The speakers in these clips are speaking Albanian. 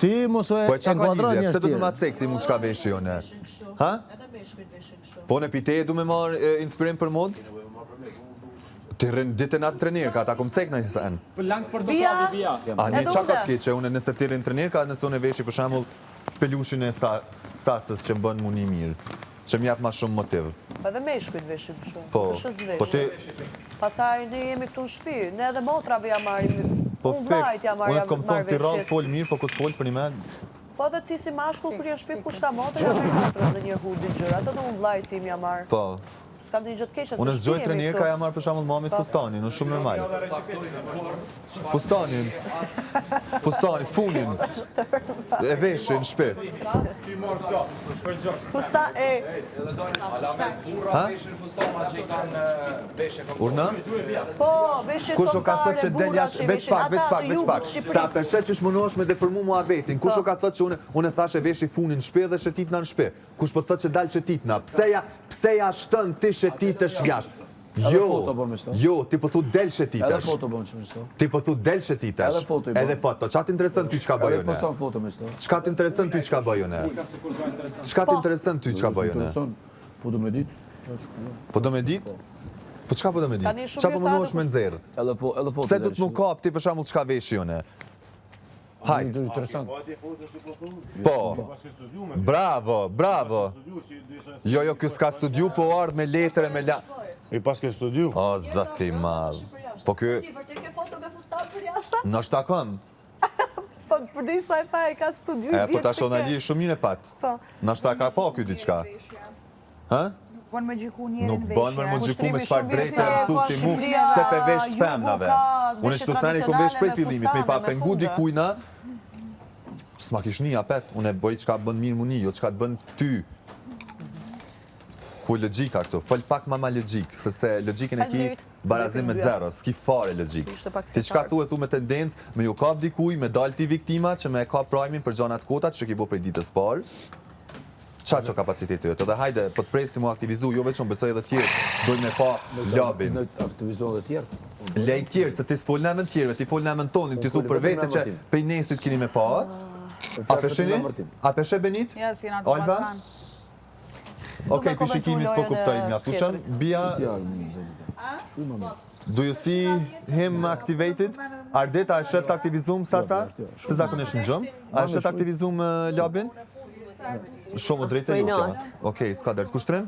Ti mos e Po e qa ka enkuadron lidhje? njerëz Pse do të ma tjerë. cek ti mu qka veshi jo ne? Ha? Po në pite du me marrë inspirim për mod? Ti rën ditë natë trener ka, ta kom cek në sen. Për lang për të klavi vija. A një qa ka të keqe, une nëse ti rën trener ka, nëse une veshi për shembull pelushin e sasës që më bën mu një mirë, që më jap ma shumë motiv. Pa dhe meshkujt veshim shumë. Po, po ti... Pasaj ne jemi këtu në shpi, ne edhe motrave ja marim. Po Unë vlajt ja unë kom thonë ti rallë veshit. fol mirë, po këtë fol për një me... Po dhe ti si mashkull kur janë shpi kush ka motrë, ja marrë motrë dhe një hudin gjërë. Ato dhe unë vlajt tim ja marë. Po. S'ka një gjëtë keqe, Unë se është gjoj shpi jemi trener këtu. ka ja marrë për shembull mamit fustanin, është shumë normal. Fustanin, funin, e veshin në shpi. Fusta e... Ha? Urna? Po, veshit Kush o ka thëtë kontare, që del burra jashtë, që veç veshin, pak, ata të jugut Sa Shqipërisë. përshet që shmunosh me deformu mua vetin. Kush o ka thëtë që unë thashe veshi funin në shpi dhe shëtitna në shpi. Kush po thëtë që dalë shëtitna. Pse ja shtën ti shëtitësh jashtë? Jo, ti po thu del Edhe shëtitësh. foto bëm që më shto. Ti po thu del shëtitësh. Edhe foto i bëm. Edhe foto. Qa t'intereson ty qka Edhe bëjone? poston foto me shto. Qka t'intereson ty qka bëjone? Qka t'intereson ty qka bëjone? Po do me dit. Po do me dit? Po qka po do me dit? Tani shumë Qa po mirë mundohesh thate me nxerr? Edhe foto. Pse du të mu kap ti për shembull çka veshi jone? Hajt. Interesant. Po. Bravo. Jo, ky s'ka studiu, po ardh me letre me la... E pas ke studiu? O, zoti madh. Po ky... Ti vërtet ke foto me fustan për jashtë? Nështë takon. Po për di sa e tha e ka studiu i E, po vjetë ta shonali shumë mirë e pat. Po. Nështë ta ka po ky diçka. Ha? Bën me gjiku njerën Nuk bën më gjiku me çfarë shumë drejtë vjetë, thu ti mu Shqipëria, se pe vesh jugu femnave. ka Unë veshje çdo sani kom vesh prej tradicionale me fillimit, me pa fustane, me pengu funga. dikujna. S'ma kish një apet, unë e bëj çka bën mirë muni, jo çka të bën ty. Ku logjika këtu? Fol pak ma logjik, se logjikën e ki Faleminderit. barazim me zero, s'ki fare logjik. Ishte pak Ti çka siktar. thuhet tu me tendencë, me ju kap dikuj, me dal ti viktima, që me ka primin për gjanat kotat që ki bo prej ditës parë. Qa që kapaciteti jëtë? Edhe hajde, po të presim mu aktivizu, jo veç unë besoj edhe tjerë, dojnë me pa labin. Në aktivizohen dhe tjertë. Lej tjerë, se ti s'fol në emën tjerëve, ti fol në emën tonin, ti thu për vete që prej nesrit kini me pa. A peshini? A peshe Benit? Ja, si jena të Alba? pasan. Okej, për shikimit po kuptoj mjaftueshëm. Bia, do you see him activated? Ardeta, a shet aktivizum sasa? Se zakonisht në gjëm? A shet aktivizum labin? Shumë drejtë e lutja. Okej, s'ka dërtë. Kushtrin?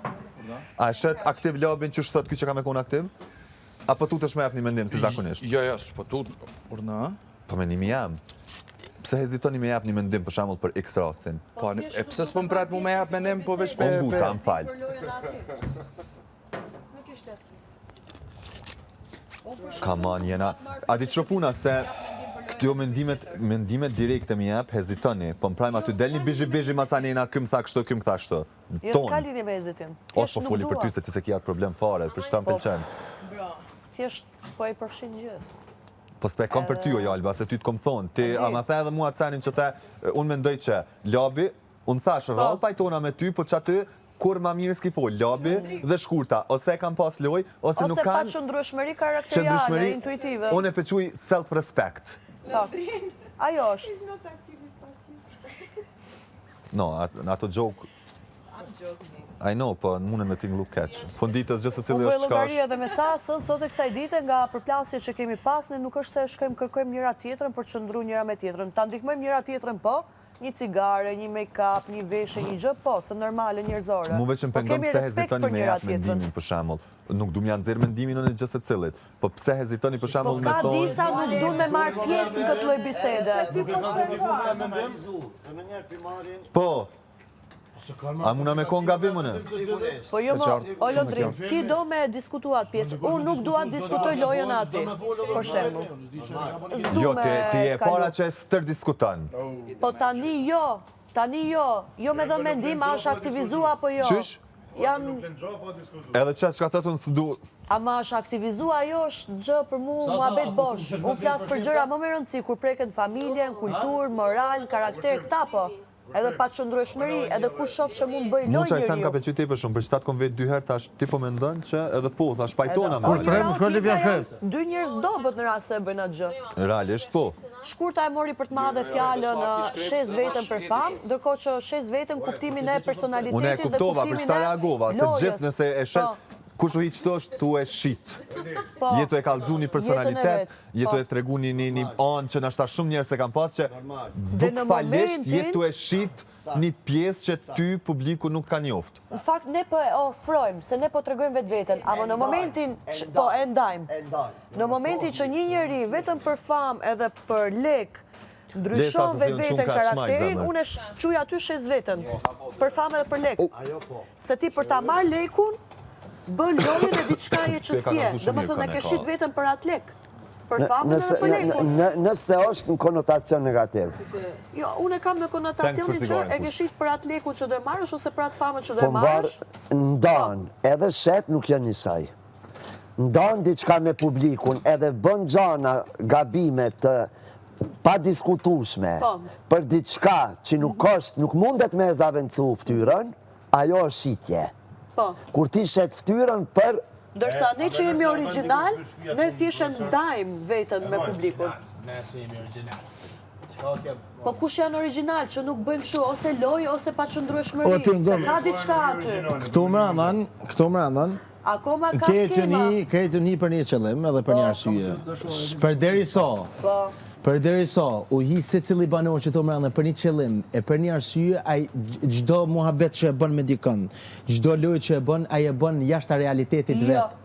A shet aktiv labin që shtot ky që ka me konë aktiv? Apo tu të shme jap një mendim, si zakonisht? Jo, s'po tu, urna. Po mendimi jam. Pse hezitoni me jap një mendim për shembull për X rastin? Po, e pse s'po m'prat mu me jap mendim, po veç O nguta, më fal. Come on, jena... A di që puna se këto mendimet direkte mi jap, hezitoni. Po më prajmë aty del një bizhi masanina, këm tha kështu, këm tha kështu. Jo, s'ka lidhje me hezitim. Ose po foli për ty se ti se ki atë problem fare, për shta më pëlqen. Thjesht po e përfshin gjithë. Po s'pe kam për ty o Jalba, se ty t'kom thonë. Ti a ma the edhe mua të senin që te, unë mendoj që labi, unë thash rrallë pajtona me ty, po që aty, kur ma mirë s'ki fol, labi dhe shkurta, ose kam pas loj, ose nuk Ose pa kanë qëndrueshmëri karakteriale, intuitive. Unë e pëquj self-respect. Ajo është. No, ato joke... I know, po në mune me t'inglu catch. Fonditës gjithë të Unë cili bëj është llogari shkash. edhe me sasën, sot e kësaj dite nga përplasje që kemi pas, ne nuk është se shkojmë kërkojmë njëra tjetrën për qëndru njëra me tjetrën. Ta ndihmojmë njëra tjetrën po, një cigare, një make-up, një veshje, një gjë po, se normale njerëzore. Mu veç më pengon pse hezitoni me jap mendimin për shembull. Nuk du m'ja nxjerr mendimin në gjithë cilit. Po pse hezitoni për Po shembull me ka thonë... disa nuk du me marrë pjesë në këtë lloj bisede. Po, a muna me kon gabim unë? Po jo mo, o Londrim, ti do me diskutuat pjesë, unë nuk dua të diskutoj lojën ati, për shembull. Jo, ti e para që stër diskuton. Po tani jo, jo me dhe mendim, a është aktivizua apo jo. Qysh? Edhe që ka thëtë unë s'du... Ama është aktivizua, ajo është gjë për mu muhabet bosh. Unë flasë për gjëra më me rëndësi, kur preket familjen, kultur, moral, karakter, këta po. Edhe pa qëndrueshmëri, edhe ku shoh që mund bëj Mu loj qaj sen ka njeriu. pëlqy te për shumë, për qëtat kom vetë 2 herë, thash ti po mendon që edhe po, thash pajtona me. Kur shtrem, shkoj të pja shkret. 2 njerëz dobët në rast se e bëjnë atë gjë. Realisht po. shkurta e mori për të madhe fjalën shes veten për famë, ndërkohë që shes veten kuptimin e personalitetit Unë e dhe kuptova, për kuptimin shta reagova, se lojës. gjithë nëse e shet, kush u hiq të është, tu e shit. Jetu e kallëzu një personalitet, jetu e tregu një anë që nashta shumë njerë se kam pas që duk falesht jetu e shit një pjesë që ty publiku nuk ka njoftë. Në fakt, ne po e ofrojmë, se ne po të regojmë vetë vetën, ama në momentin, po e ndajmë, në momentin që një njeri vetëm për famë edhe për lek, ndryshon vetë vetën karakterin, unë e quj aty shes vetën, për famë edhe për lek. Se ti për ta marrë lekun, bën lojën e diçka e që sje, dhe më thënë e ke shit vetën për atë lek. Për famën edhe për lekun. Nëse është në konotacion negativ. Jo, unë e kam në konotacionin që e ke shit për atë lekun që do e marrësh, ose për atë famën që do e marrësh. Ndan, edhe shet nuk janë njësaj. Ndan diçka me publikun, edhe bën gjana gabime të pa diskutushme për diçka që nuk mundet me e zavencu ftyrën, ajo është shitje. Kur ti shet ftyrën për... Dërsa ne që jemi original, ne thjesht ndajmë vetën me publikun. Po kush janë original që nuk bëjnë kështu, ose lojë, ose pa qëndrueshmëri, se ka diçka aty. Këto mrandan, Akoma ka skema. Kretu një për një qëllim edhe për një arsye. Përderi u hi se cili banor që to mrandë për një qëllim e për një arsye, gjdo muhabet që e bën me dikën, gjdo lojë që e bën, a e bën jashtë realitetit vetë.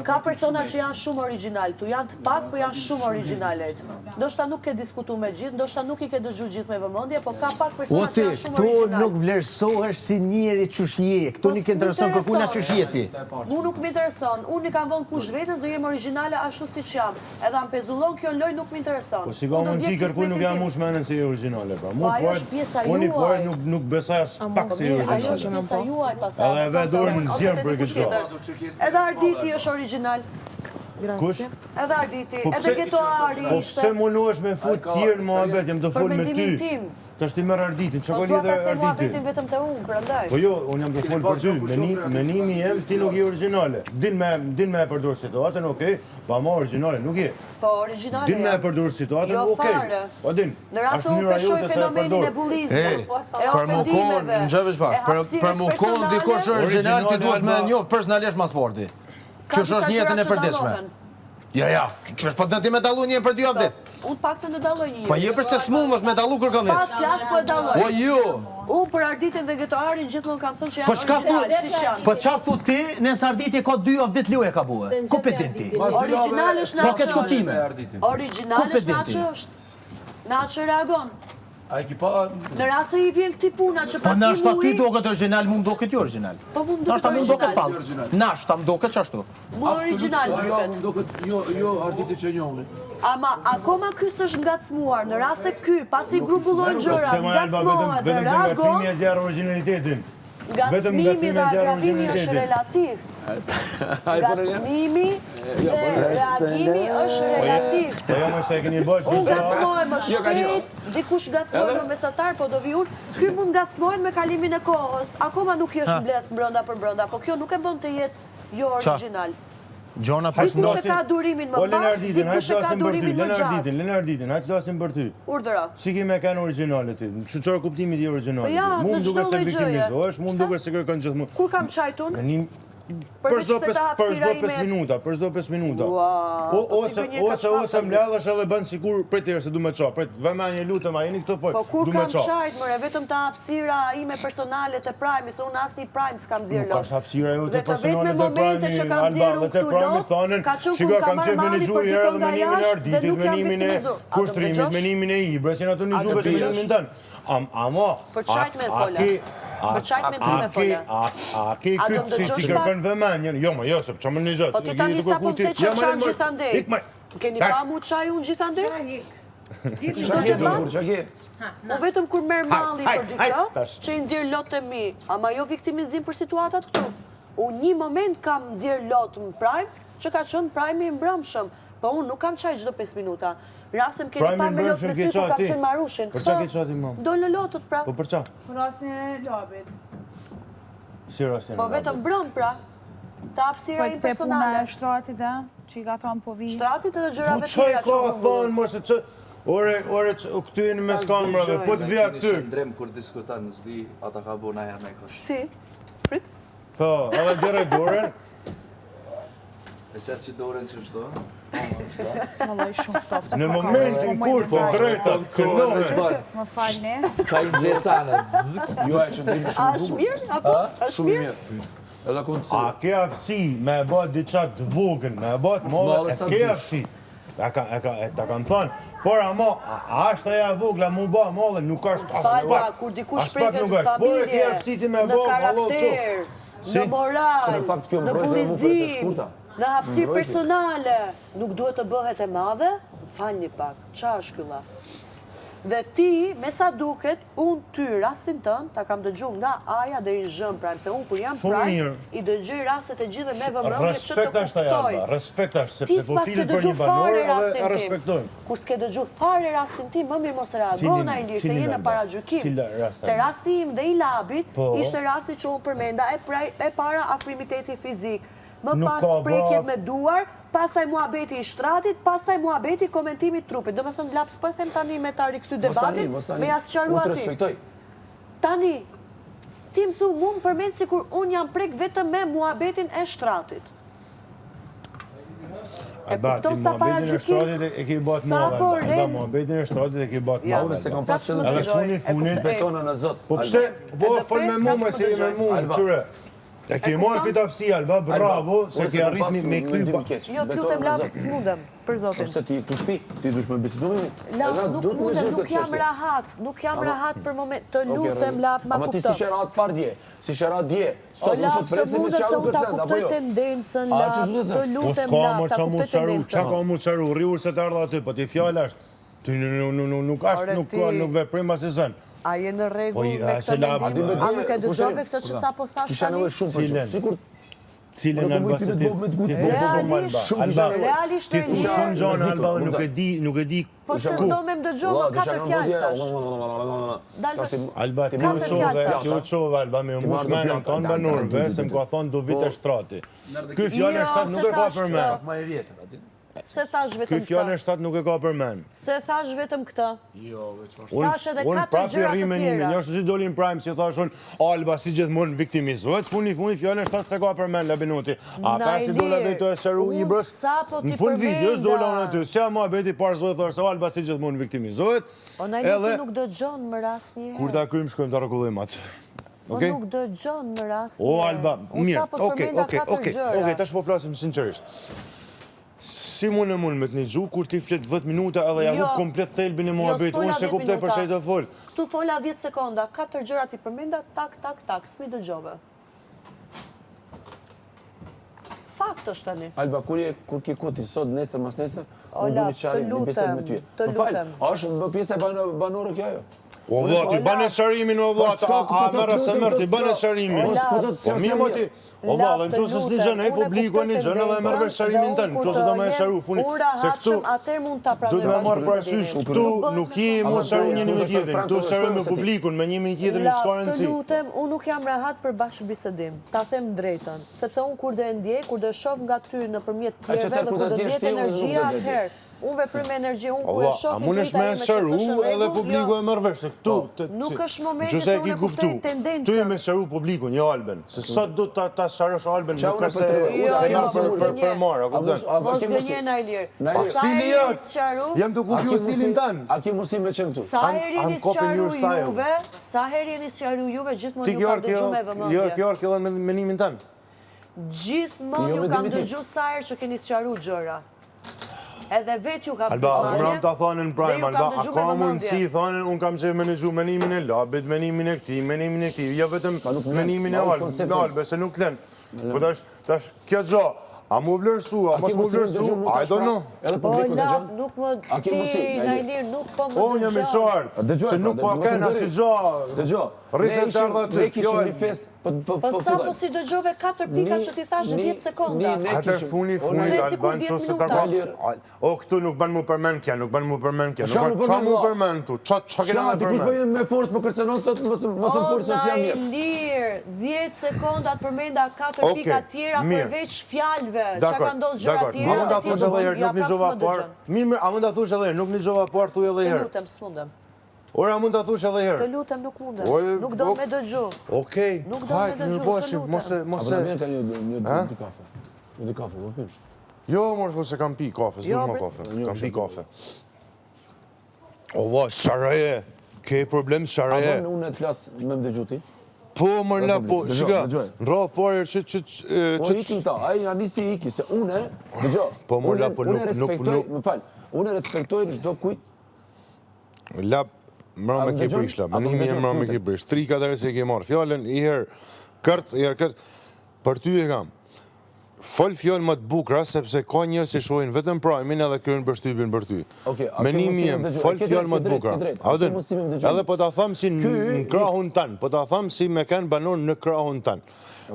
Ka persona që janë shumë original, tu janë të pak, po janë shumë originalet. Ndoshta nuk ke diskutu me gjithë, ndoshta nuk i ke dëgju gjithë me vëmendje, po ka pak persona që janë shumë original. Këtu nuk vlerësohesh si njeri qëshje, këtu nuk intereson kërkuna qëshje ti. Mu nuk më intereson, unë i kam vonë kush vetës, do jem originale ashtu si që jam. Edhe am pezullon kjo loj nuk më intereson. Po si ka mundësi kërkuj nuk jam mush menen se je originale, pra. Po ajo është pjesa juaj. Unë i pojë nuk besaj as pak se je originale. Ajo është pjesa juaj, pasaj. Edhe e vetë dorë në zjerë për këtë. Edhe Arditi është original. Kush? Edhe Arditi, edhe Getoari ishte. Po pse munduesh me fut tjerë në muhabet, jem të fol me ty. Të është ti merr Arditin, që ka lidhë Arditi? Arditin vetëm të unë, prandaj. Po jo, unë jam të fol për ty, menimi jem ti nuk je originale. Din me e përdor situatën, okej, pa ma originale, nuk je. Po originale. Din me e përdor situatën, okej. Po din. Në rrasë u peshoj fenomenin e bulizmit, e ofendimeve, për më konë dikush original ti duhet me njohë personalisht ma sporti. Që është njëtën e përdeshme. Ja, që është për të me dalu një për dy avdit. Unë pak të në daloj një. Pa je përse s'mull është me dalu kërkën Pak flas po e daloj. O ju! Unë për Arditin dhe Getoarin gjithmonë kam thënë që janë original, si që janë. Po qa thu ti, nësë Arditi ka 2 avdit luje ka buë. Ku pe din ti? Original është Po këtë kuptime. Original është na që është. Na që reagon. Në rrasë i vjen këti puna që Po pas në një ashtë ti muji... do këtë original, mu më do këtë jo original. Po mu më Në do ashtë këtë mu më do këtë original. falës. Në ashtë më do këtë qashtu. Mu original duket. Jo, Arditi që njohë. Ama akoma ky s'është ngacmuar, në rrasë ky, pasi grumbullojnë gjëra, ngacmohet dhe reagon, Vetëm nga e zjarë originalitetin. ngacmimi dhe agravimi është relativ. Ngacmimi dhe reagimi është relativ. Po jo më se e keni bërë që Unë ngacmojnë më shpejt, dikush ngacmojnë më mesatar, po do vi unë. Ky mund ngacmojnë me kalimin e kohës, akoma nuk jesh mbledh brenda për brenda, po kjo nuk e bën të jetë jo original. Gjona Dikush e ka durimin më parë, dikush e ka durimin më gjatë. Lenardin, hajtë flasim për ty. Urdhëra. Si ke me kanë originale ti? Çfarë kuptimi ti originale? Ja, në Mund duket çdo se lloj viktimizohesh, mund gjëje. duket se kërkon gjithmonë. Kur kam qajtun? Për çdo 5 minuta, për çdo 5 minuta. Ose mbledhesh edhe bën sikur pritëherë se du me çao, prit vëmendje lutem, a jeni këtu po. Po kur kam qajt, mëre, vetëm ta hapësira ime personale të Prime, se unë asnjë Prime s'kam nxjerr lot. Nuk ka hapësira jote Dhe të personale vetme të momente që kam nxjerrur këtu lot, ka qenë kur kam marrë mali për dikon nga jashtë dhe nuk jam viktimizuar. Kushtrimit, menimin e Ibrës, janë ato një gjuhë me menimin tën. Ama, Për qajt me fola. Për qajt me ty me fola. a ke këtë si ti kërkon vëmendjen? Jo, jo, se që më një gjatë. Po ti tani sa po të që qanë gjithandej. Keni pa mu qaj unë gjithandej? Po vetëm kur merë mali për dikë, që i nxjerr lot të mi, ama jo viktimizim për situatat këtu. Unë një moment kam nxjerr lot në Prime, që ka qënë Prime i mbrëmshëm, po unë nuk kam qaj gjdo 5 minuta. Rasem keni pa me lot me si ku kam qenë Marushin. Për qa ke qati, mam? Do në lotët, pra. Po për qa? Për rasin e lobit. Si rasin e Po vetëm brëm, pra. Ta hapësira im personale. Për te puna e shtratit e, që i ka thonë po vi. Shtratit edhe gjërave Po qaj tjera që ka më thonë, më se që... Ore, këtu jenë mes kamrave, po të vija ty. Ndrem kur diskutan s'di, ata ka bo na janë me kështë. Si? Prit? Po, edhe dire dorën. E qatë që dorën që shdo? Vallaj shumë ftoftë. Në momentin kur po drejta këndohen. Më falni. Ka i gjesane. Jo, e shëndrimi A shumë është mirë? Apo? Është Shumë mirë? mirë. Edhe ku të A ke aftësi me e bët diqa të vogën, me e bët mollë, e ke aftësi. Ta kanë thënë, por ama, a është aja vogla mu ba mollë, nuk është Falma, aspak. kur dikush Aspak shpreket nuk në është, por e ke familje, aftësi ti me në bë, valo karakter, Si? në moral, Në fakt, kjo në mbrojtja mu për të bullizim, shkurta. në hapësirë personale, nuk duhet të bëhet e madhe, falni pak, qa është ky llaf? Dhe ti, me sa duket, unë ty rastin tënë, ta kam dëgju nga Aja deri në Zhëm Prime, se unë kur jam Shumë Prime, mirë. i dëgjoj rastet e gjithë me vëmendje që të Respekt është aja, kuptoj. respekt është, Ti sepse po s'pas ke filet për dëgju një fare banor edhe e rastin tim. respektojmë. Kur s'ke dëgju fare rastin tim, më mirë mos reagon ai lirë, se cilin je në Alba? paragjykim. Cila rast, Te Alba? rasti im dhe i labit, Po. ishte rasti që unë përmenda e para afrimiteti fizik. Më Nuk pas ka prekjet baf. me duar, pastaj muhabeti i shtratit, pastaj muhabeti i komentimit trupit. Do me thënë, laps, po e them tani me ta rikthy debatin, me jasë qaru Unë të aty. respektoj. Tani, ti më thu, mu më përmend si kur unë jam prek vetëm me muhabetin e shtratit. Alba, ti kupton sa muhabetin e paragjykim? shtratit e ke bët Sa madhe. po Alba, ren- muhabetin e shtratit e ke bët Ja, madhe. se kam Alba. pas Kaq më Edhe dëgjoj, funi e funit, kuptoj. Betona në zot. po pse, po Edhe fol me pret, mu, kaq me më si me dëgjoj. mu, Alba. qyre. E ke marrë këtë aftësi, Alba, bravo, se ke arrit me kthy ba. Jo, të lutem laps, smudem, për zotin. Përse ti të shpi, ti dush me bisedu me mu. Lap, Edhe nuk duhet me mundem, zhurë nuk këtë jam çështje. rahat, nuk jam rahat për moment, të Okej, lutem, lap, ma Ama ti si kuptëm. shërat par dje, si shërat dje. O Sot nuk lap, të të presim me mundem se qaru unë ta kërcent, apo kuptoj jo? tendencën, A, lap, që zhdu të zë? Po lutem, s'ka lap, më ta qa mu kuptoj qaru, qa tendencën. ka mu qaru, rriur se të ardha aty, po ti fjallë është. Ty nuk Ore, është, nuk ti- ka, nuk veprim as i zënë. A je në rregull Po, me a, këtë se lap, mendim? a, A nuk e dëgjove Kushterim, këtë që sa po thash Kisha tani? nevojë shumë për Cilën? që. Sikur Cilën Ore, Alba po se ti ti me të bëj me të ti gusto. fol shumë Realisht, Alba. Alba, realisht ti e thu lirë. shumë gjona Rreziku, Alba dhe kupton. nuk e di. Po se s'do me më dëgjoj më 4 fjalë thash. Dalë Alba, ti Katër u fjalë çove, thash. ti u çove Alba me Ti mush marrë menën plak, tonë dal, banorëve, dal, se më ka thonë do vite shtrati. Ky Jo, fjalë e shtat nuk se e ka thash për këtë. mend. më e vjetër aty. Se thash Ky vetëm fjalë e këtë. shtat nuk e ka për mend. Se thash vetëm këtë. Jo, veç më Thash edhe Unë 4 prapë gjëra rri të me nimin, tjera. njerëz që dolin prime si thashun, Alba si gjithmonë viktimizohet, funi fjalën e shtat se ka për mend Labinoti. A ka si dola vetë e sharu Unë Ibrës? sapo ti Në fund videos dola përmenda. unë aty. Si muhabeti parë zot thonë se Alba si gjithmonë viktimizohet. O Najli ti nuk dëgjon më rast një Kur herë. ta kryjmë shkojmë ta rregullojmë atë. O Okej? nuk dëgjon më rast një O herë. Alba, Unë mirë. sapo të përmenda 4 gjëra. Okej, tash po flasim sinqerisht. Si mund me të një gju kur ti flet 10 minuta edhe ja Jo. hup komplet thelbin e muhabetit. s'fola Unë se 10 kuptoj për çfarë do fol. Ktu fola 10 sekonda, 4 gjëra ti përmenda, tak, s'mi dëgjove. Fakt është tani. Alba, kur ke koti, sot, nesër, mas nesër, O, unë du lap, një qari, të një bisedë me lutem, ty. të Më fal, lutem. a është pjesa e banorë kjo ajo? O vlla, ti bën sharimin o vlla, a merr se merr ti bën sharimin. O, s'po do të Po s'ka mirë mo ti. O vlla, dhe në qoftë se s'di gjën ai publiku një gjën edhe merr vesh sharimin tën. Në qoftë se do më sharu funi. Se këtu atëherë mund ta pranoj. duhet me marr parasysh këtu nuk je mu sharu një me tjetrin. Këtu sharoj me publikun, me një me tjetrin s'ka Të rëndësi. lutem, unë nuk jam rahat për bashkëbisedim. Ta them drejtën, sepse unë kur do e ndjej, kur do e shoh nga ty nëpërmjet tjerëve dhe kur do ndjet energjia atëherë. Unë veproj me energji, unë kur e shoh A mund është me sharu edhe publiku e merr vesh se këtu. Nuk është momenti Nëse se e unë ke e kuptoj kuptu. tendencën. Tu e me sharu publikun, jo Alben. Se sot do ta sharosh Alben, nuk ka se Jo, e jo, merr për marr, a kupton? Mos gënjen Ajlir. Pa stili jot. Jam të kupju stilin tan. A ki mundësi me qenë këtu? Sa herë jeni I'm copying your sqaru style. juve, sa herë jeni sqaru juve, gjithmonë Ti ju kjo kam dëgju me vëmendje. kjo edhe me menimin tan. Gjithmonë Jo, ju me kam dimitim. dëgju sa herë që keni sqaru gjëra. Edhe vetë ju kam Alba, përmendje, unë ta thonin dhe prime, ju Alba, kam a dëgju ka me mundësi, vëmendje. thonin, unë kam që menaxhu menimin e labit, menimin e këtij, jo vetëm menimin e Albe, se nuk lën. Po tash kjo gjë, a mu vlerësu, a mos mu vlerësu, I don't know. Edhe O, publiku të lap, gjënë? nuk më A ke mundësi, ti, Najlir? Najlir, nuk po më Unë jam i qartë, Dëgjoj, se nuk po dëgjoj, ken dëgjoj. asnjë gjë. Dëgjo, Rrise të ardha ne të kishim fjallë. një fest Po sa po si dëgjove 4 pika që ti thashë 10 sekonda. Atër funi, Alban, që se ta o, këtu nuk ban mu përmen kja, nuk ban mu përmen kja. Qa mu përmen tu? Qa kena mu Dikush përmen? bëjmë me forës për kërcenon të mos më forës O, se jam i mirë. lirë, 10 sekonda të përmenda 4 pika tjera përveç fjalëve. Qa ka ndodhë gjëra tjera? A mund ta thush edhe herë, nuk një gjova parë. Mirë, a mund ta thush edhe herë, nuk një gjova parë, thuj edhe Të herë. lutem, s'mundem. Ora, a mund ta thush edhe Të herë. lutem, nuk mundem. Oj, Nuk do me dëgju. Okej, Nuk do me hajt, dëgju, mirë të bashim, lutem. mos Apo na e... vjen tani një kafe. Një kafe, po pim. Jo, mor, se kam pi kafe, s'du më kafe, kam pi kafe. O, va, sharaje, ke problem sharaje. Apo unë të flas me më dëgju ti. Po, mërla, po, shika, nra parë Po ikin ta, ai ja nisi iki, se unë, dëgjoj. Po, mërla, po, unë respektoj, më fal. Unë respektoj çdo kujt. Lap, mra me ke prish, lap, mënimi e mra me ke prish. 3-4 herë se ke marrë fjallën, i herë kërc, i herë kërc. Për ty e kam. Fol fjallë më të bukra, sepse ka njërë si shojnë vetëm prajmin edhe kërën përshtypin për ty. Mënimi jem, fol fjallë më të bukra. Audin, edhe po ta thamë si në krahun tanë, po ta thamë si me kanë banon në krahun tanë.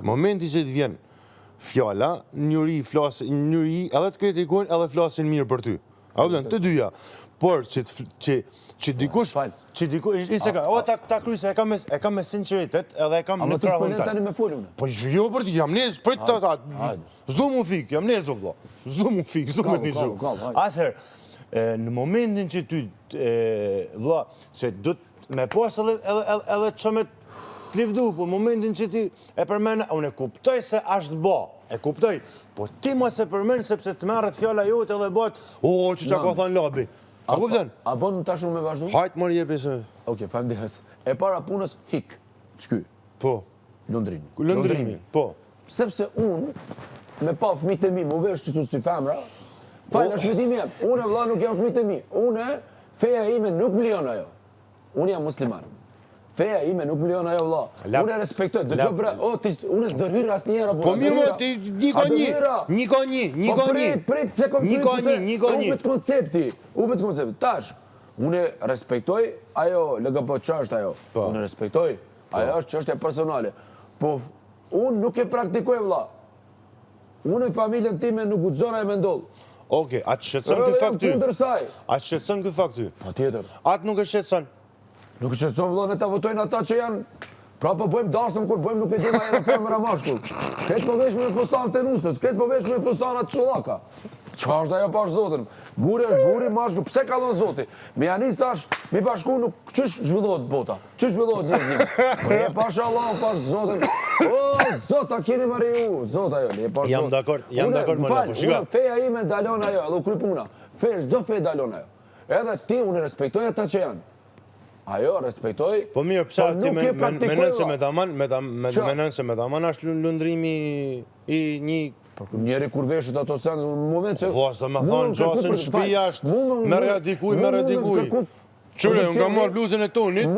Momenti që të vjen fjalla, njëri flasin, njëri edhe të kritikojnë edhe flasin mirë për ty. Audin, të dyja. Por që dikush, o ta kryse, e kam me sinceritet edhe e kam në krahun tanë. Tani me folun. Po jo për ti, jam nez, prit ta, zdo mu fik, jam nez o vlo, zdo mu fik, zdo me të një shumë. Atëherë, në momentin që ty, vlo, se du të me pas edhe që me të livdu, po në momentin që ti e përmene, unë e kuptoj se ashtë ba, e kuptoj, po ti mos e përmene sepse të merret fjalla jote edhe bat, o, që ka thonë labi. A kupten? A bon tash unë me vazhdu? Hajtë mërë jepi se... Oke, faleminderit. E para punës, hik, çky, Po, Londrini. lëndrimi, po. Sepse unë, me pa fëmijët e mi, më vesh që si femra, falë është fëmijët jem. Unë vëlla nuk jam fëmijët e mi. Unë, feja ime nuk më lejon ajo. Unë jam musliman. Feja ime nuk më lejon ajo vëlla. Unë e respektoj. Dëgjoj bre, unë s'do hyr asnjëherë apo. Po mirë më, ti një ka një. Prit, se kom upet koncepti. Upet koncepti. Tash, unë respektoj ajo LGB ç'është ajo. Unë respektoj. Ajo është çështje personale. Po unë nuk e praktikoj vëlla. Unë e familjen time nuk guxon e mendoll. Oke, atë shqetson ky fakt ty? Kundër saj. Atë shqetson ky fakt ty? Patjetër. Atë nuk e shqetson? Nuk e shqetson vëlla, ne ta votojnë ata që janë. Pra po bëjmë dasëm kur bëjmë nuk e dima edhe femra mashkull. Këtë po vesh me fustan të nusës, këtë po vesh me fustanat çullaka. Qa është ajo pash zotin? Buri është buri, mashkull, pse ka dhënë zoti? Me janis tash, me bashku nuk, qësh zhvillohet bota? Qësh zhvillohet njëzim? Po e pash Allah, pash zotin. O, zota, keni më reju, zota jo, e pash zotin. Jam dakord më lapo, shika. Unë feja ime dalon ajo, edhe u kry puna. Feja, çdo fe dalon ajo. Edhe ti, unë respektoj ata që janë. Ajo, respektoj. Po mirë, pësa ti menën se me daman është lundrimi i një... Njeri kur veshët ato sen, në moment që... Vos, do me thonë, gjasën shpija është, merja dikuj. Qyre, unë ka marrë bluzën e tonit,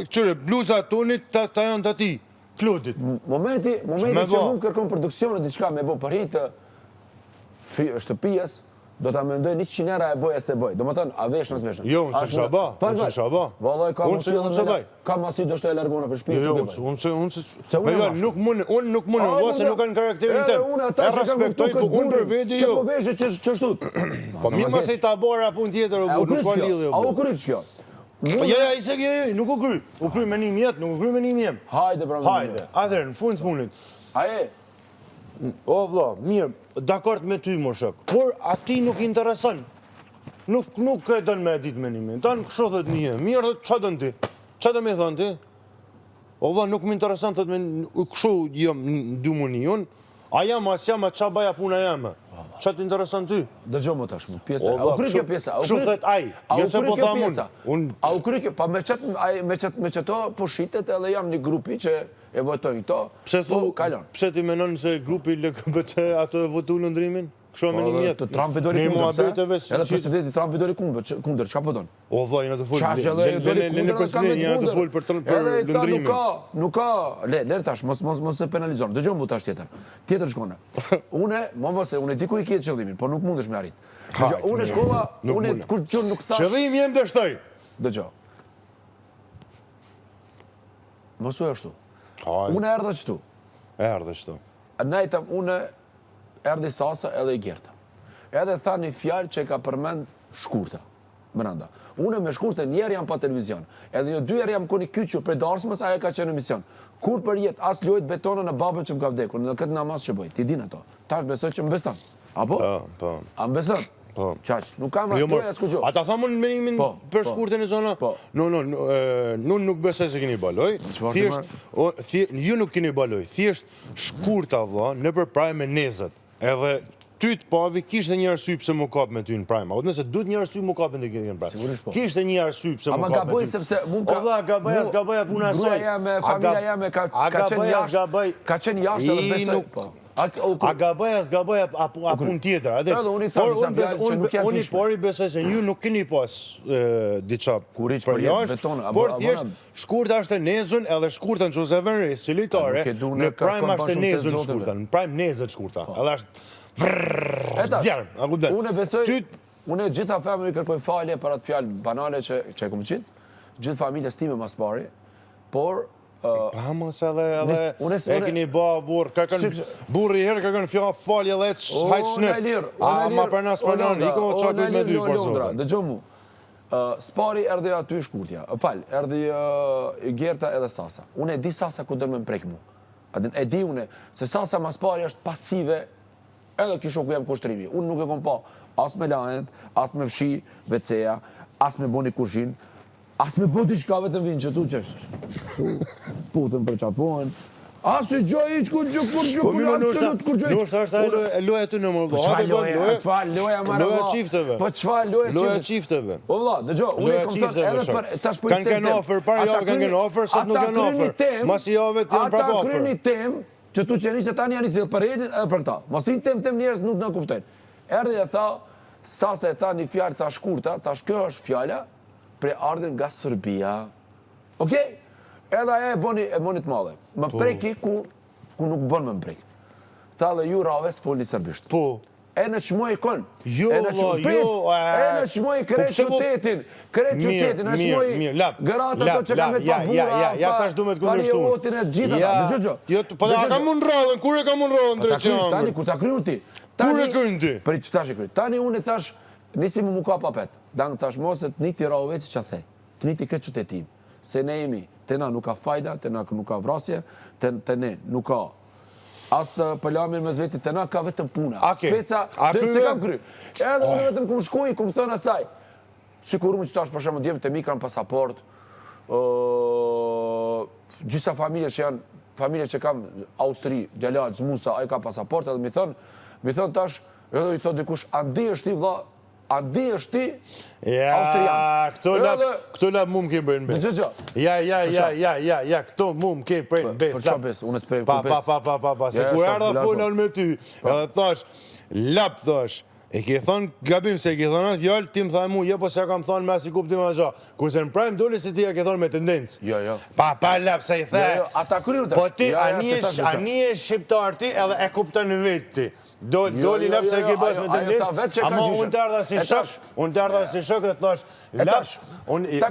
qyre, bluza e tonit, ta janë të ti, Klodit. Momenti që mund kërkon produksionet, diçka me bo për hitë shtëpijas, do ta mendoj 100 euro e boja se boj. Do më thënë, a vesh nësë veshën? Jo, unë se shaba, Valoj, ka masi do shto e largona për shpijë. Jo, unë nuk mune, vose nuk kanë karakterin tëmë. E respektoj, po unë për vedi jo. Që po veshë që shtut. Po mirë mëse i tabora pun tjetër, nuk ka lidhje. A u kryç kjo? Ja, nuk u kry. U kry me një mjetë, nuk u kry me një mjetë. Hajde, pra me një mjetë. Atër, në fundit. Aje? O, vla, mirë, dakord me ty, më shok. Por ati nuk intereson. Nuk e dënë me ditë me një mjetë. Tanë kësho dhe të një. Mirë, që dënë ti? Që dënë me thënë ti? O, vla, nuk më intereson të të me kësho jam du më një unë. A jam, as jam, a qa baja puna jame. Qa të intereson ty? Dëgjo më tash, pjesa. A u kry kjo pjesa? Kësho thet aj, jo se po thamë unë. A u kry kjo, pa me qëto po shitet edhe jam një grupi që e votojnë to, po kalon. Pse ti menon se grupi LGBT ato e votu lëndrimin? Kësho me një mjetë. Trump e dori kundër, edhe presidenti Trump e dori kundër, qa po donë? O, vla, jena të folë, lene presidenti jena të folë për lëndrimin. Nuk ka, le tash, mos se penalizon, dëgjo mu tash tjetër shkone. Une di ku i kjetë qëllimin, por nuk mundesh me arrit. Une shkova, une kur qënë nuk tash... Qëllim jem dështoj. Dëgjo. Mosu e ashtu. Unë erdhe qëtu. Erdhe qëtu. Nejtëm, unë erdhe Sasa edhe i Gerta. Edhe tha një fjalë që ka përmend shkurta. Brenda. Unë me shkurte njerë jam pa televizion. Edhe jo dyherë jam koni kyqu për darsmës, ajo ka qenë emision. Kur për jetë, as lojt betonën në babën që më ka vdekur, në këtë namaz që bëj. Ti din ato. Tash besoj që më beson. Apo? Po. A më beson? Po. Qaq, nuk kam asnjë as kujo. Ata thamon menimin për shkurtën e zona? Po. Nuk besoj se keni baloj. Ju nuk keni baloj. Thjesht shkurta vlla nëpër Prime me nezët. Edhe ty të pavi kishte një arsye pse më kap me ty në Prime. O nëse duhet një arsye më kapën te keni në Prime. Kishte një arsye pse më kapën. Ama gaboj sepse mund ka. O vlla, gaboja puna e saj. Familja jame ka qenë jashtë. Ka qenë jashtë edhe besoj. A gaboja a pun tjetër. Unë pori besoj se ju nuk keni pas diqa për jashtë, por thjesht shkurta është e nezën edhe shkurta në qose vën re, si lojtare, në Prime është e nezën shkurta, në Prime nezët shkurta, edhe është zjarëm, a ku den. Unë besoj, unë gjitha femër i kërkoj falje për atë fjalë banale që e kom qitë, gjithë familjes time mas pari, por pa mos edhe e keni ba burri herë ka kënë fjallë falje dhe hajtë shnet. A ma për nas për nën, iko qa kujt me dy për zotë. Dëgjo mu, Spari erdhi aty shkurtja, erdhi Gerta edhe Sasa. Unë e di Sasa ku dërme më prek mu. E di une, se Sasa mas pari është pasive, edhe kisho ku jam kushtrimi. Unë nuk e kom pa as me lanet, as me fshi, veceja, as me boni kushin, as me bodi qka vetëm vinë që tu putën për qapohen. As i gjoj iq kur gjukur, Nështë është e loja të në më vlo. Loja qifteve. Po qfa loja qifteve. O vla, dëgjo, unë e kom thënë edhe për tash për kanë kënë offer, para javë kanë kënë offer, sot nuk kanë offer. Masi javë të janë prap offer. Ata kryni tem që tu që njështë tani janë i zilë për jetin edhe për këta. Masi tem njerës nuk në kuptojnë. Erdi e tha, Sasa e tha një fjallë ta shkurta, tash kjo është fjalla pre ardhen nga Sërbia. Okej? Edhe e boni të madhe. Më preki ku nuk bën më prek. Tha dhe ju rave s'folni serbisht. Po. E në qmoj kon. Jo. E në qmoj kret qytetin. Kret qytetin. E në qmoj gërata të që ka me të bura. Ja, tash du me të kundrështu. Pariotin e gjitha. Po da ka mund rrallën, kur e ka mund rrallën drejtë që Tani, kur ta krynu ti. Kur e krynu ti? Për i që tash e krynu. Tani unë e tash, nisi mu ka papet. Dangë tash mos e të niti rave që që thej. Të niti kret qytetim. Se ne jemi, të na nuk ka fajda, të na nuk ka vrasje, të ne nuk ka asë pëllamin me zveti, të na ka vetëm puna. Speca, dhe që kam kry. Edhe unë vetëm këmë shkuj, këmë thënë asaj. Si kur unë që tash përshemë djemë të mi kanë pasaport, gjitha familje që janë, familje që kam Austri, Gjelat, Zmusa, a i ka pasaport, edhe mi thënë tash, edhe i thënë dikush, andi është ti vla, andi është ti Austrian. Këto lap mu më kemë bërë në besë. Ja, këto mu më kemë bërë në besë. Për qa besë? Unë s'prej Pa, se kur erdha folën me ty, edhe thash, lap thash, e ke thonë gabim se e ke thonë atë fjallë, ti më thaj mu, je po se kam thonë me asi kuptim a gja. Kurse në Prime doli se ti e ke thonë me tendencë. Jo. Pa, lap, se i the. Ata kryu të. Po ti, ani e shqiptar ti, edhe e kuptën në vetë ti. Doli lap se e ke bas me tendencë, ama unë të ardha si shok, e thash, lap,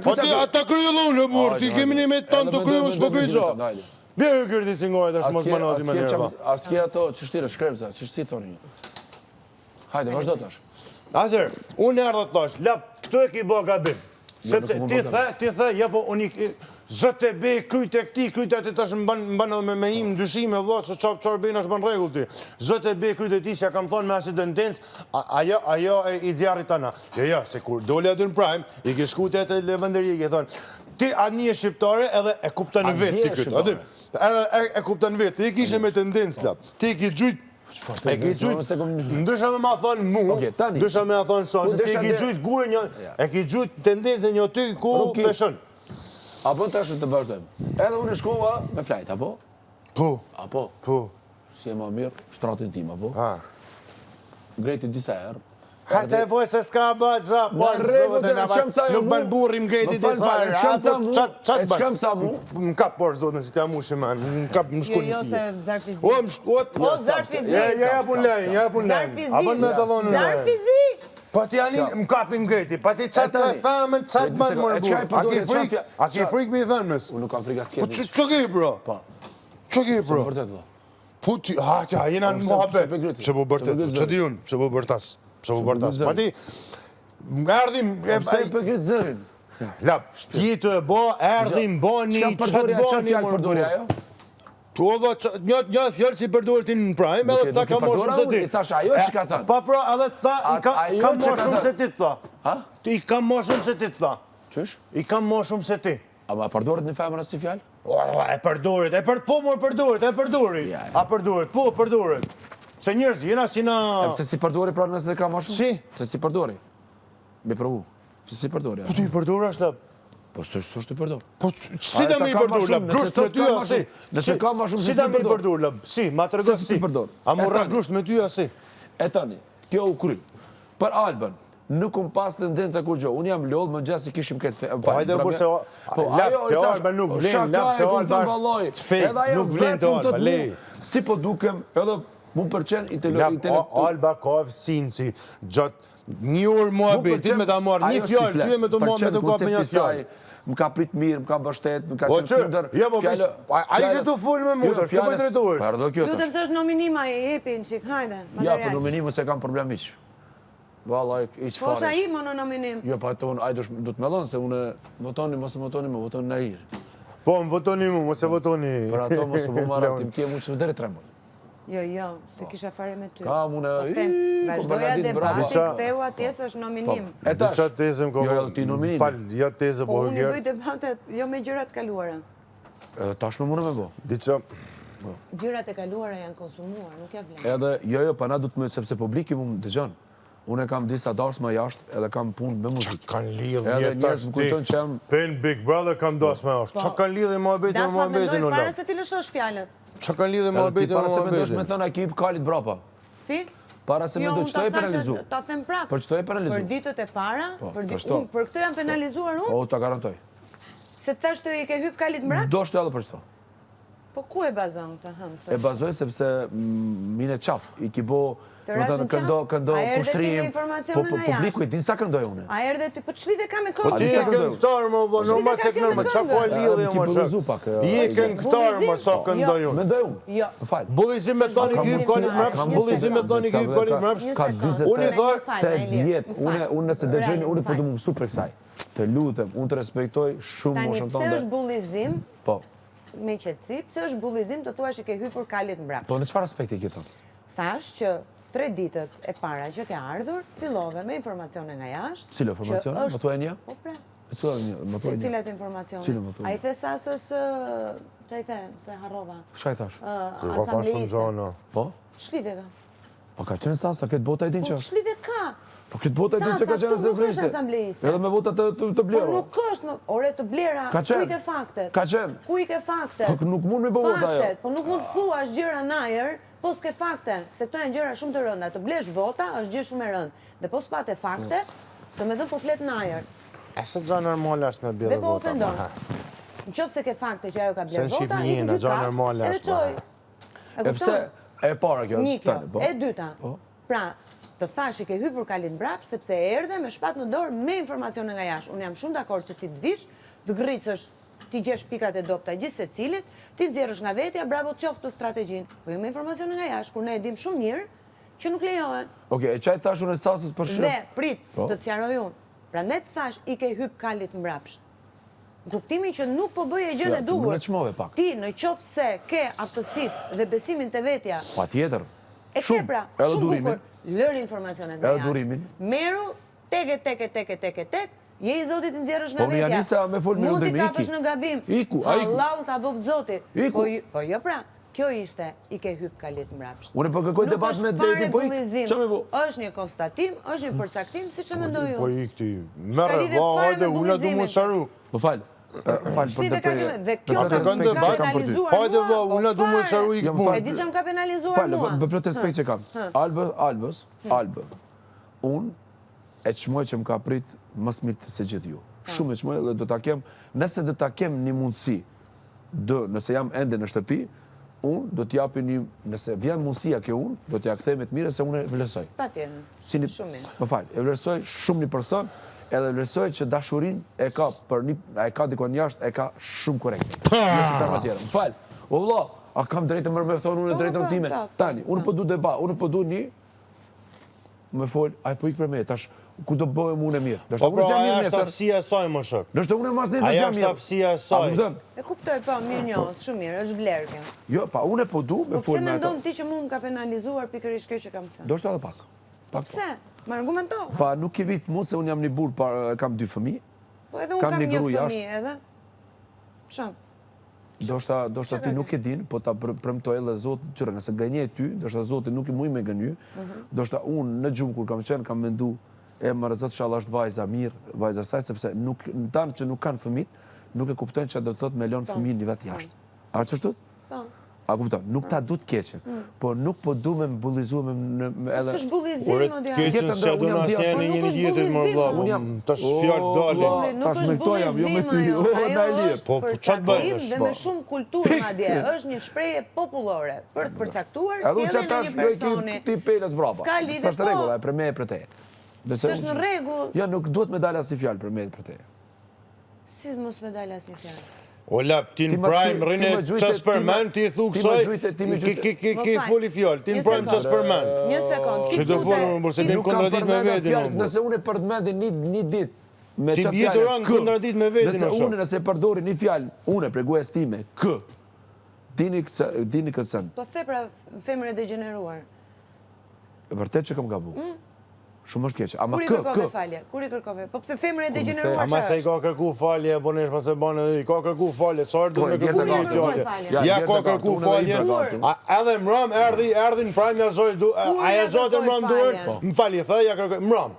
po ti, ata kryu dhe unë, burë, ti kemi një me tanë të kryu, s'po kryu qa. Bje e kërti cingojt, është mos manati me njerëva. Aske ato që shtire shkrepza, që shtë si thoni një. Hajde, vazhdo tash. Atër, unë ardha të thash, lap, këtu e ki bo gabim. Sepse ti the, ja po unë zëtë e bej kryt e këti, kryt e ti tash më banë me im në dyshime, vla, që qarë bejnë është banë regull ti. Zëtë e bej kryt e ti, që ja kam thonë me asit tendencë, ajo e i djarit tana. Ja, se kur doli aty në Prime, i ke shkute e të levenderi, i ke thonë, ti atë një shqiptare edhe e kupta në vetë ti këtë. Edhe e kupta në vetë, ti i kishe me tendencë, lap. Ti i ki gjujt, ndrysha me ma thonë mu, ndrysha me ma thonë sasë, ti i ki gjujt gure një, e ki gjujt tendencë një ty ku peshën. Apo të është të vazhdojmë. Edhe unë e shkova me flajt, apo? Po. Si e ma mirë, shtratin tim, apo? Grejti disa erë. Hajte e boj se s'ka bëtë gja, nuk banë burrim grejti disa erë. Qëmë tha mu? Më kap por zotën, si t'ja mu shiman, më kap më shkun. Jo, se zarë fizik. O, më shkot. O, zarë fizik. Ja pun lejnë. Zarë fizik. A bën me të dhonë në lejnë. Zarë fizik. Pa ti anin më kapin grejti, pa ti qatë të femën, qatë banë mërë burë. A ki frikë me i femës? Unë nuk kam frikë asë Po që ke, bro? Që ke, bro? Vërtet, vëlla. Po ti, jena në muhabet. Pse po bërtet, që di unë, pse po bërtas. Pse po bërtas. Pa ti, erdhim... Pse i përgrit zërin? Lap, ti të e bo, erdhim, boni, Çka fjallë përdori ajo? Po dhe, një fjallë si përdori ti në prajmë, edhe ta ka më shumë se ti. I thash, ajo që ka thënë. Pa pra, edhe ta, i ka më shumë se ti të tha. Ha? I ka më shumë se ti të tha. Qysh? I ka më shumë se ti. A ma përdorit një femër si fjallë? E përdorit, po më përdorit, e përdorit. A përdorit, po përdorit. Se njërës, jena si na... Se si përdori pra nëse ka ma shumë? Si? Se si përdori? Me provu. Se si përdori? Po ti i përdori është të... Po së është i përdor. Po si da me i përdor, lab? Grusht me ty a si? Nëse ka ma shumë si da me i përdor, lab? Si, ma të rëgës si? A morra grusht me ty a si? E tani, kjo u kry. Për Albën, nuk kom pas tendenca kur gjo. Unë jam lodhë, më gjasë i kishim këtë... Po hajde bërë se... Lab, të Alba nuk vlen, lab se Alba është të fake, nuk vlen të Alba, lej. Si po dukem, edhe mu përqen Lab, Alba ka fësin si gjatë një orë mua betit me ta marrë një fjallë, ty e me të marrë me të kapë një fjallë. Më ka prit mirë, më ka bështet, më ka Po qenë kunder. ja po a i që të full me mutër, që po i drejtojsh? Pardo kjo të. Lutem se është nominima e jepin, qik, hajde. Ja, për nominimu se kam problem iq. Valla, iq Po është a fare. i më në nominim. Jo, pa të unë, ajdo du të melonë, se unë votoni, mos e votoni, më votoni në irë. Po, më votoni mu, mos e votoni. Për ato mos e bu marra, tim tje mu që vëderi tremoj. Jo, se kisha fare me ty. Ka mune, Vazhdoja debatin, ktheu atje se është nominim. E tash, Diqa tezëm ko... jo, ti nominimi. Fal, ja tezë Po po unë i bëj gjerë. debatet, jo me gjërat kaluara. Tash me mune me bo. Diqa... Gjërat e kaluara janë konsumuar, nuk ja vlen. Edhe, jo, pa na du të me, sepse publiki mu më dëgjon. Unë e kam disa darsma jashtë, edhe kam punë me muzikë. Kanë lidhë Edhe jetë njerëz më kujton që jam... Pen Big Brother kam das me është. Qa kanë lidhë mua bejtë me mua bejtë në Para lab? se ti lëshosh fjalët. Qa kanë lidhë mua Edhe ti bejtë para me se mua me dosh me bejtë? thënë a ki kalit brapa. Si? Para se me Jo, do unë qëto e penalizu. Ta them prapë. Për qëto e penalizu. Për ditët e para, për shto. për këtë jam penalizuar unë, Po, ta garantoj. se tash të i ke hyp kalit mbrap? Do shto edhe për qëto. Po ku e bazon këtë hëmë? E bazoj sepse mine qaf, i ki bo, Të rashin këndo A erdhe ti me kushtrim, informacione nga publiku i din sa këndoj une. A erdhe ti, po ç'lidhje ka me Po kohë? ti e këngëtar më vë, në mas e këngë, qa po e lidhë Ti më bullizu shak? pak. I e këngëtar më sa këndoj unë. Mendoj unë. Jo. Më falj. Bullizim me thani ki hyp kalit mrapsht, bullizim me thani ki hyp kalit mrapsht. Ka 23 Unë i thar, të vjetë, unë nëse dëgjoni, unë po të më mësu për kësaj. Të lutem, unë të respektoj shumë Tani, moshën pse tënde. është bullizim, Po. me qetësi, pse është bullizim të thua që ke hypur kalit mbrapsht? Po në çfarë aspekti ke thënë? Thash që 3 ditët e para që ke ardhur, fillove me informacione nga jashtë. Cilo informacione? që është- Më thuaj një? Po pra, Më thuaj një, më thuaj një. cilat informacione? Cilo më thuaj? A i the sasës, që i the, se harrova, Shaj thash? ka fa shumë asambleiste. zona. Po? Ç'lidhje ka? Po ka qenë sasa, këtë bota e din që Po ç'lidhje ka? Po këtë bota e din që ka Sasa, qenë këtu nuk është zëvrisht. asambleiste. Edhe me vota të Po blera. nuk është, ore të blera, Ka ku qenë. i ke faktet? Ka qenë. Ku i ke faktet? Po nuk mund me bë vota ajo. Faktet, po nuk mund të thuash gjëra në ajër, po s'ke fakte, se këto janë gjëra shumë të rënda. Të blesh vota është gjë shumë e rëndë. Dhe po s'pate fakte, të me dhënë po flet në ajër. E se gja normale është me Dhe bjellë po vota. ofendon. Në qoftë se ke fakte që ajo ka Se bler në vota, Shqipëri i në gja gjykat, normale edhe është, çoj. E pse e para kjo? Një kjo, tani, po. e dyta. Po. Pra, të thash që ke hypur kalit mbrap, sepse erdhe me shpat në dorë me informacione nga jashtë. Unë jam shumë dakord që ti të vish, të gricësh, ti gjesh pikat e dopta gjithë se cilit, ti nxjerrësh nga vetja, bravo të qoftë të strategjin. Po jo me informacione nga jashtë, kur ne e dim shumë mirë që nuk lejohen. Okej, e çaj thash unë sasës për shkak. Dhe, prit, Po. të të sqaroj unë. Prandaj të thash i ke hyp kalit mbrapsht. Kuptimi që nuk po bëje gjën Ja, e duhur. më çmove pak. Ti në qoftë se ke aftësitë dhe besimin te vetja, Patjetër. e ke pra, Edhe shumë durimin. bukur, lër informacionet nga Edhe jashtë. durimin. Meru, tek, je i Zotit nxjerrësh nga Po, unë vetja. ja nisa me fol me Mund t'i undrimi, kapësh iki. në gabim. Iku, a iku. Hallau ta bëft Zoti. Iku. Po jo pra, kjo ishte i ke hyp kalit mbrapsht. Unë po kërkoj debat me drejtin, po ik. Çfarë më bë? Është një konstatim, është një përcaktim, siç e mendoj Po unë. i këti, merë, lidhje va, fare hajde, me unë du mu bullizimin. sharu. Më fal. Fal për Shite ka që dhe kjo Për ka të këndë ka debat, penalizuar hajde, mua, va, po unë du mu fare. sharu i Jam këpunë. E di që më ka penalizuar Falë, mua. për plot respekt që kam. Albë. Unë e çmoj që më ka prit më së miri se gjithë ju. Shumë e çmoj dhe do ta kem, nëse do ta kem një mundësi, nëse jam ende në shtëpi, unë do t'japi një, nëse vjen mundësia kjo unë, do t'ja kthej me të mire se unë e vlerësoj. Patjetër. Shumë mirë. Më fal, e vlerësoj shumë një person, edhe vlerësoj që dashurinë e ka për një, e ka dikon jashtë, e ka shumë korrekt. Nëse ka tjetër. Më fal. O vëlla, A kam drejtë më thonë unë drejtën time. Tani, unë po du debat, unë po du një më fol, ai po ik për me, tash ku do bëhem unë mirë. Po pra, aja është aftësia e saj, më shok. Nështë unë mas nesër Aja jam është mirë. aftësia e saj. E kuptoj, po, mirë njohës, shumë mirë, është vlerë kjo. Jo, pa unë po du me Po fol pse me ato. mendon ti që mu më ka penalizuar pikërisht kjo që kam thënë? Do shta edhe pak. Pak. Pse? Më argumento. Pa nuk e vit mu se unë jam një burr, kam 2 fëmijë. Po edhe unë Kam kam një një gruaj fëmijë edhe. Shumë. Do shta ti nuk e din, po ta premtoj edhe Zotë qëra, nëse gënje ty, do shta Zotë nuk i muj me gënjy, do shta unë në gjumë kur kam qenë, kam mendu, e më rëzët shala është vajza mirë, vajza saj, sepse në tanë që nuk kanë fëmit, nuk e kuptojnë që do të thotë me lonë fëmijë një vetë jashtë. A që shtut? Po. A kupton, nuk ta du të keqen, po nuk po du me mbullizu me edhe... Së shbullizim, Ure o të dja. keqen se do në asjeni një jetit më vla, tash fjallë dalin. Tash me këto jam, jo me ty, na e lirë. Po, qa të bëjnë Dhe me shumë kulturë madje, është një shprehje popullore për të përcaktuar Edhe sjelljen që e tash një personi. ti peles brapa. S'ka lidhje, S'është po. rregull, e për me e për te. S'është në rregull. Ja, nuk duhet me dalë asnjë fjalë për me e për te. Si mos me dalë asnjë fjalë. O lap, ti në prime rrinë qas për men, ti thu kësoj, ki foli fjallë, ti në prime qas për men. Një sekund. Që të folë më bërse bim kontradit me vedin. Nëse unë e përdmendin një dit, me Ti qatë bjeturan kontradit me vedin, nëse o unë shumë. nëse përdori një fjalë, unë pregues time, kë, dini këtë sen. Po the pra femër e degeneruar. Vërtet që kam gabu. Shumë është keqe. Ama Kur i kërkove falje? Kur i kërkove? Po pse femër e degeneruar Ama se i ka kërku falje, po nesh pas e banë edhe i ka kërku falje, sa ardhë me kërku një fjallje. Ja ka kërku falje, edhe mram erdi në prime, aja zojtë në mram duër, më falje, thë, ja kërku, mram.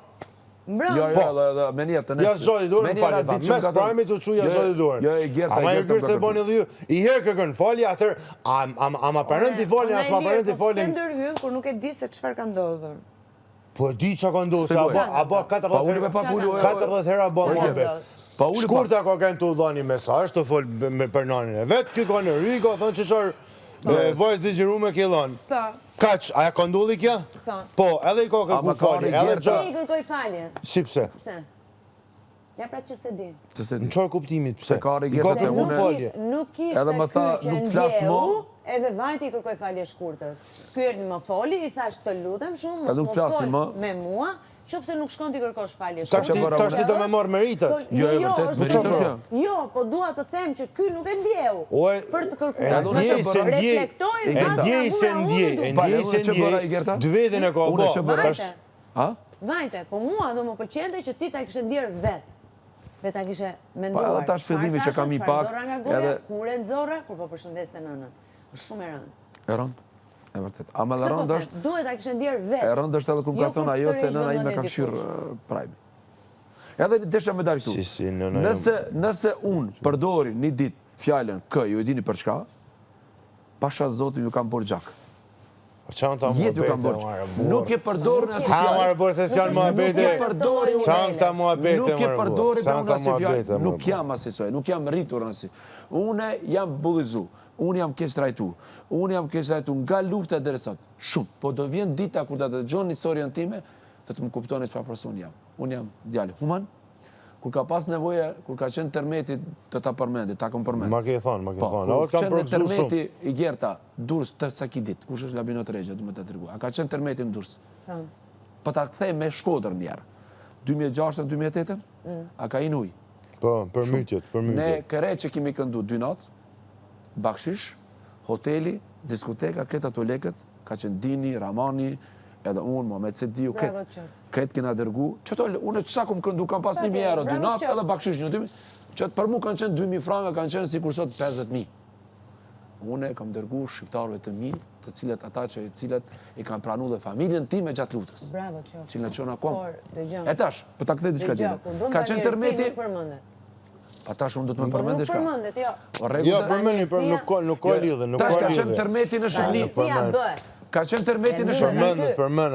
Mbrëm. Jo, edhe me njetë të nesë. Ja zojtë duër, më falje, thë, mes prime të që ja zojtë duër. Jo, e Gerta, Ama e kërë se banë edhe ju, i herë kërkën falje, atër, ama përnën t'i falje, as ma përnën t'i falje. Po pse ndërhyn kur nuk e di se çfarë ka ndodhur? Po di që ka ndohë, se a ba 40 hera ba më bet. Shkurta ka kënë të udhani mesazh të folë me për nanin e vetë, kjo ka në ry, ka thënë që qarë vajzë dhe gjiru me kjelon. Kaq, aja ka ndodhi kja? Po, edhe i ka kërku falje, edhe Pse i kërkoj falje? Si pse? Pse? Ja pra që se di. Në qarë kuptimit, pse? Se ka I ka rigjetet e kërku une. falje. Nuk kishte Edhe më tha, ky që nuk flas ndjehu, më. edhe vajti i kërkoj falje shkurtës. Ky erdhi më foli, i thash të lutem shumë, Edhe nuk mos flasim më më. fol me mua, qofse nuk shkon ti kërkosh falje Tash shkurtës. ti do me marrë meritet. Jo, e vërtet, është meritet çfarë? kjo. Jo, po dua të them që ky nuk e ndjehu. Oe, Për të e kërkuar. ndjej se ndjej, Reflektoj, e nga ndjej se bravura, ndjej, unë e du. ndjej se Që bëra i ndjej, Gerta? dy vetën e ka Unë që bo. bëra. Tash, Ha? Vajte, po mua do më pëlqente që ti ta kishe ndjerë vetë. Dhe ta kishe Pa, menduar. edhe tash fillimi që kam i çfarë pak, nxorra nga goja, edhe- kur e nxorra, kur po përshëndeste nënën. Është shumë e rëndë. E rëndë? E vërtet. Ama e Këtë po rëndë them, është, duhet ta kishe ndjerë vetë. e rëndë është edhe kur Jo ka thonë për ajo të se nëna rregjë ime ka vëmendje këshyrë dikush. prime. Edhe desha me dalë këtu. Si, nëna ime. Nëse unë përdori një ditë fjallën kë, ju e dini për çka, pasha zotin ju kam bërë gjak. Qanë ta Jetë ju kam bërë. Nuk e përdorë në asë Ha, fjallë. marë bërë se s'janë mua Nuk e bete. përdori unë. Qanë këta mua bete, Nuk e marë përdori bërë. me Qanë unë ta asë mua fjallë. bete, Nuk jam asisoj, nuk jam rritur nësi. Une jam bullizu, unë jam keq trajtu, unë jam keq trajtu nga lufta deri sot. Shumë. Po do vjen dita kur ta dëgjon historinë time, do të më kuptoni çfarë person jam. Unë jam djalë human. Kur ka pas nevoje, kur ka qenë tërmeti, të ta përmendit, ta kom përmend. Ma ke thonë, ma ke Po, thonë. kur O, kam qenë përgëzu shumë. tërmeti i Gerta, Durrës të sa ki dit, kush është Labinot Regja, du me të tërgu. A ka qenë tërmeti në Durrës? Po ta kthej me Shkodër njerë. 2006-2008, a ka inuj. Po, për mytjet, për Ne mytjet. kërre që kemi këndu 2 natë, bakshish, hoteli, diskoteka, këtë ato leket, ka qenë Dini, Ramani, edhe unë, Mohamed Sediu, Bravo, qëtë. këtë kena dërgu. Qëto, unë qësa kom këndu, kam pas 1.000 euro 2 natë, edhe bakshish një 2.000. Qëtë për mu kanë qenë 2.000 franga, kanë qenë si kur sot 50.000. Une kam dërgu shqiptarëve të mi, të cilët ata që cilët i kanë pranu dhe familjen time gjatë lutës. Bravo, qoftë. Cilën qënë akom. Por, dëgjoj. E tash, për ta këthe diçka Dëgjoj, tjetër. kur bën Ka qenë barjerësi, tërmeti, nuk përmendet. pa tash unë do të më Po përmend nuk diçka. përmendet, jo. O rregull. Jo, përmeni, nuk ka lidhe, nuk Tash ka ka qenë lidhe. tërmeti në Shëni. Si ja bëhet? Ka qenë tërmeti në E Shëni. Përmendet, përmendet.